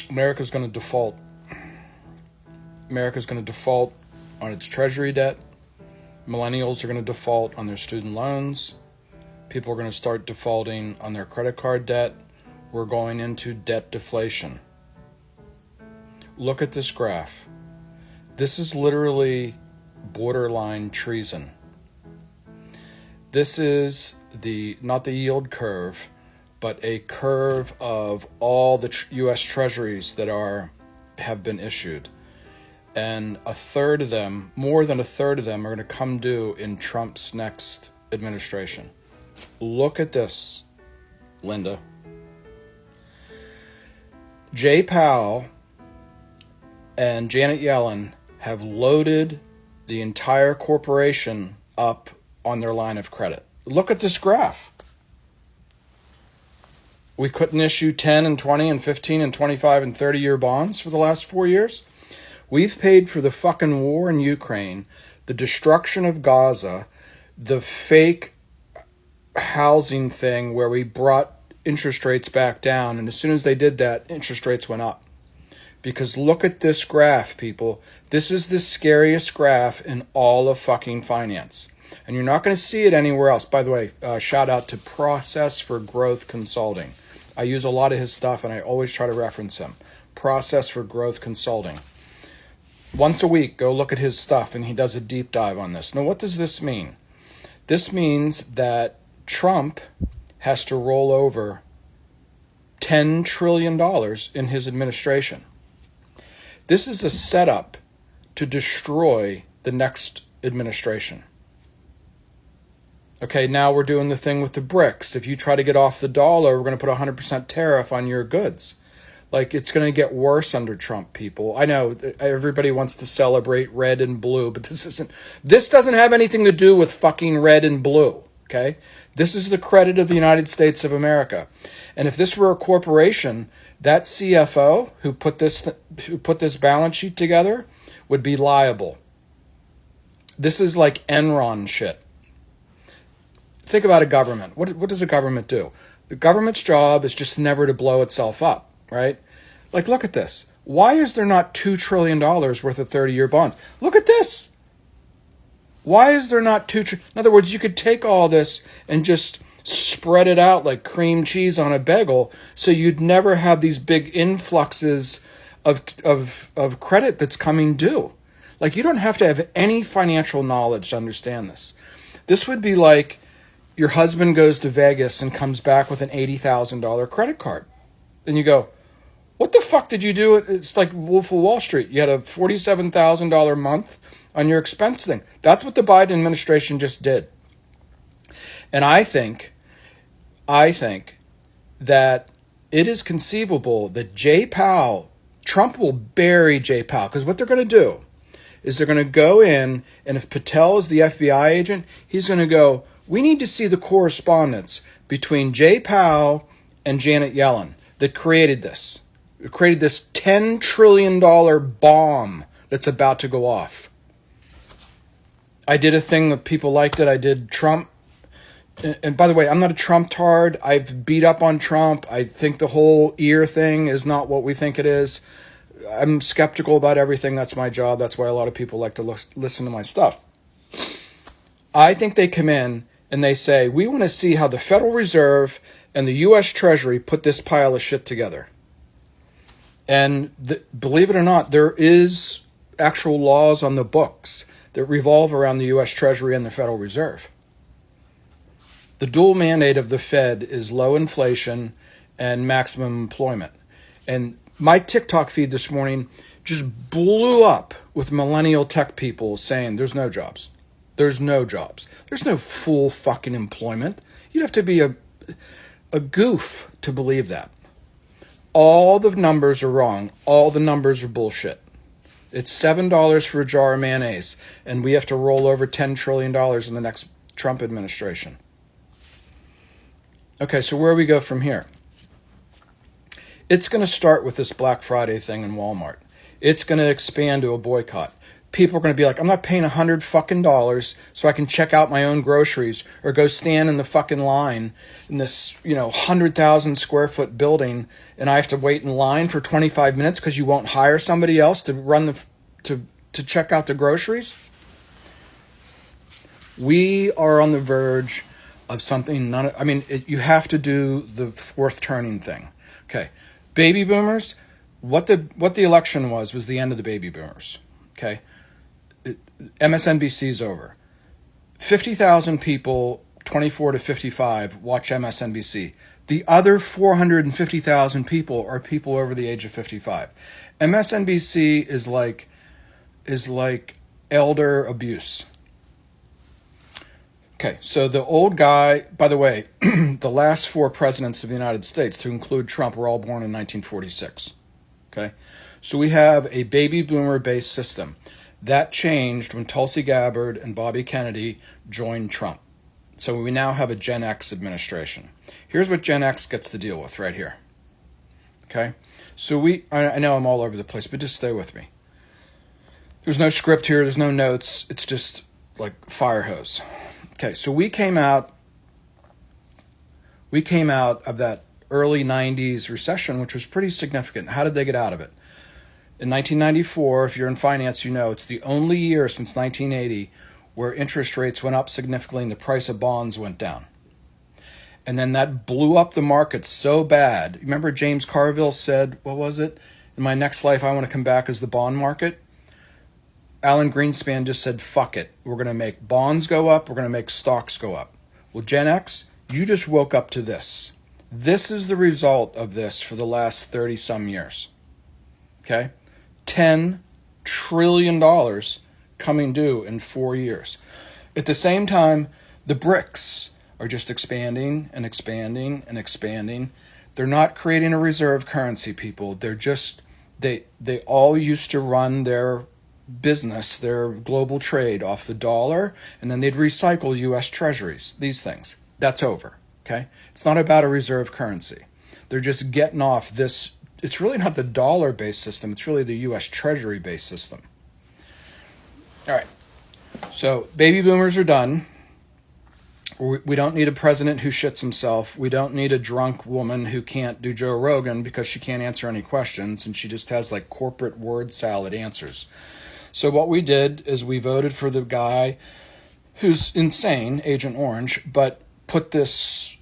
America's going to default. America's going to default on its treasury debt. Millennials are going to default on their student loans. People are going to start defaulting on their credit card debt. We're going into debt deflation. Look at this graph. This is literally borderline treason. This is not the yield curve, but a curve of all the U.S. treasuries that have been issued. And a third of them, more than a third of them, are going to come due in Trump's next administration. Look at this, Linda. Jay Powell and Janet Yellen have loaded the entire corporation up on their line of credit. Look at this graph. We couldn't issue 10 and 20 and 15 and 25 and 30-year bonds for the last 4 years. We've paid for the fucking war in Ukraine, the destruction of Gaza, the fake housing thing where we brought interest rates back down, and as soon as they did that, interest rates went up. Because look at this graph, people. This is the scariest graph in all of fucking finance. And you're not going to see it anywhere else. By the way, shout out to Process for Growth Consulting. I use a lot of his stuff, and I always try to reference him. Process for Growth Consulting. Once a week, go look at his stuff, and he does a deep dive on this. Now, what does this mean? This means that Trump has to roll over $10 trillion in his administration. This is a setup to destroy the next administration. Okay, now we're doing the thing with the BRICS. If you try to get off the dollar, we're going to put 100% tariff on your goods. Like, it's going to get worse under Trump, people. I know everybody wants to celebrate red and blue, but this doesn't have anything to do with fucking red and blue, okay? This is the credit of the United States of America. And if this were a corporation, that CFO who put this balance sheet together would be liable. This is like Enron shit. Think about a government. What does a government do? The government's job is just never to blow itself up, right? Like, look at this. Why is there not $2 trillion worth of 30-year bonds? Look at this. Why is there not in other words, you could take all this and just spread it out like cream cheese on a bagel, so you'd never have these big influxes of credit that's coming due. Like, you don't have to have any financial knowledge to understand this. This would be like your husband goes to Vegas and comes back with an $80,000 credit card. And you go, what the fuck did you do? It's like Wolf of Wall Street. You had a $47,000 month on your expense thing. That's what the Biden administration just did. And I think that it is conceivable that Trump will bury Jay Powell. Because what they're going to do is they're going to go in, and if Patel is the FBI agent, he's going to go, we need to see the correspondence between Jay Powell and Janet Yellen that created this. It created this $10 trillion bomb that's about to go off. I did a thing that people liked it. I did Trump. And by the way, I'm not a Trump tard. I've beat up on Trump. I think the whole ear thing is not what we think it is. I'm skeptical about everything. That's my job. That's why a lot of people like to listen to my stuff. I think they come in and they say, we want to see how the Federal Reserve and the U.S. Treasury put this pile of shit together. And believe it or not, there is actual laws on the books that revolve around the U.S. Treasury and the Federal Reserve. The dual mandate of the Fed is low inflation and maximum employment. And my TikTok feed this morning just blew up with millennial tech people saying there's no jobs. There's no jobs. There's no full fucking employment. You'd have to be a goof to believe that. All the numbers are wrong. All the numbers are bullshit. It's $7 for a jar of mayonnaise, and we have to roll over $10 trillion in the next Trump administration. Okay, so where do we go from here? It's going to start with this Black Friday thing in Walmart. It's going to expand to a boycott. people are going to be like, I'm not paying $100 so I can check out my own groceries or go stand in the fucking line in this, 100,000 square foot building, and I have to wait in line for 25 minutes because you won't hire somebody else to run to check out the groceries. We are on the verge of something. You have to do the fourth turning thing. Okay, baby boomers. What the election was the end of the baby boomers. Okay, MSNBC's over. 50,000 people, 24 to 55, watch MSNBC. The other 450,000 people are people over the age of 55. MSNBC is like elder abuse. Okay, so the old guy, by the way, the last four presidents of the United States, to include Trump, were all born in 1946. Okay, so we have a baby boomer-based system. That changed when Tulsi Gabbard and Bobby Kennedy joined Trump. So we now have a Gen X administration. Here's what Gen X gets to deal with right here. Okay, so I know I'm all over the place, but just stay with me. There's no script here, there's no notes, it's just like fire hose. Okay, so we came out of that early 90s recession, which was pretty significant. How did they get out of it? In 1994, if you're in finance, it's the only year since 1980 where interest rates went up significantly and the price of bonds went down. And then that blew up the market so bad. Remember James Carville said, what was it? In my next life, I want to come back as the bond market. Alan Greenspan just said, fuck it. We're going to make bonds go up. We're going to make stocks go up. Well, Gen X, you just woke up to this. This is the result of this for the last 30 some years. Okay? $10 trillion coming due in 4 years. At the same time, the BRICS are just expanding and expanding and expanding. They're not creating a reserve currency, people. They're just, they all used to run their business, their global trade off the dollar, and then they'd recycle U.S. treasuries, these things. That's over, okay? It's not about a reserve currency. They're just getting off this. It's really not the dollar-based system. It's really the U.S. treasury-based system. All right. So baby boomers are done. We don't need a president who shits himself. We don't need a drunk woman who can't do Joe Rogan because she can't answer any questions and she just has like corporate word salad answers. So what we did is we voted for the guy who's insane, Agent Orange, but put this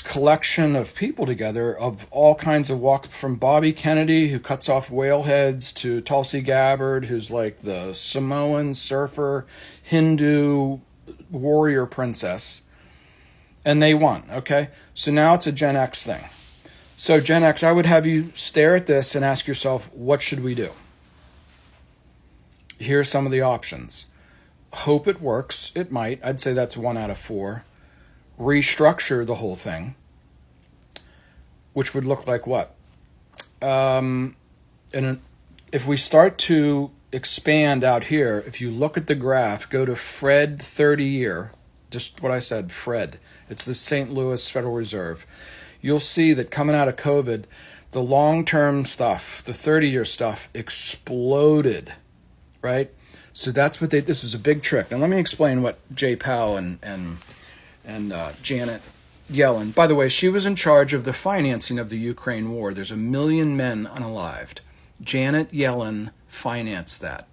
collection of people together of all kinds of walk, from Bobby Kennedy, who cuts off whale heads, to Tulsi Gabbard, who's like the Samoan surfer, Hindu warrior princess. And they won, okay? So now it's a Gen X thing. So Gen X, I would have you stare at this and ask yourself, what should we do? Here's some of the options. Hope it works. It might. I'd say that's 1 out of 4. Restructure the whole thing, which would look like what? And if we start to expand out here, if you look at the graph, go to Fred 30 year, just what I said, Fred. It's the St. Louis Federal Reserve. You'll see that coming out of COVID, the long-term stuff, the 30-year stuff, exploded. Right? So that's what this is a big trick. Now let me explain what Jay Powell and Janet Yellen, by the way, she was in charge of the financing of the Ukraine war. There's 1 million men unalived. Janet Yellen financed that.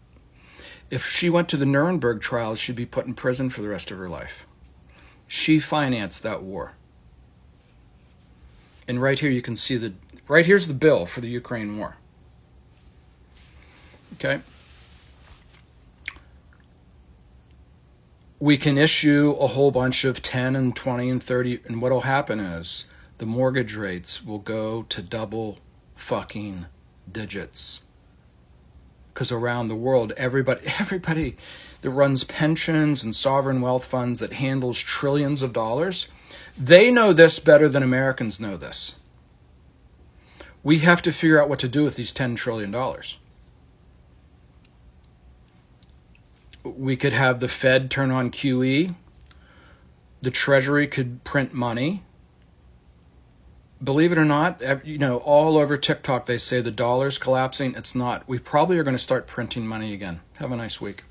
If she went to the Nuremberg trials, she'd be put in prison for the rest of her life. She financed that war. And right here you can see right here's the bill for the Ukraine war. Okay? We can issue a whole bunch of 10 and 20 and 30, and what'll happen is the mortgage rates will go to double fucking digits. Because around the world, everybody that runs pensions and sovereign wealth funds that handles trillions of dollars, they know this better than Americans know this. We have to figure out what to do with these $10 trillion. We could have the Fed turn on QE. The Treasury could print money. believe it or not, all over TikTok they say the dollar's collapsing. It's not. We probably are going to start printing money again. Have a nice week.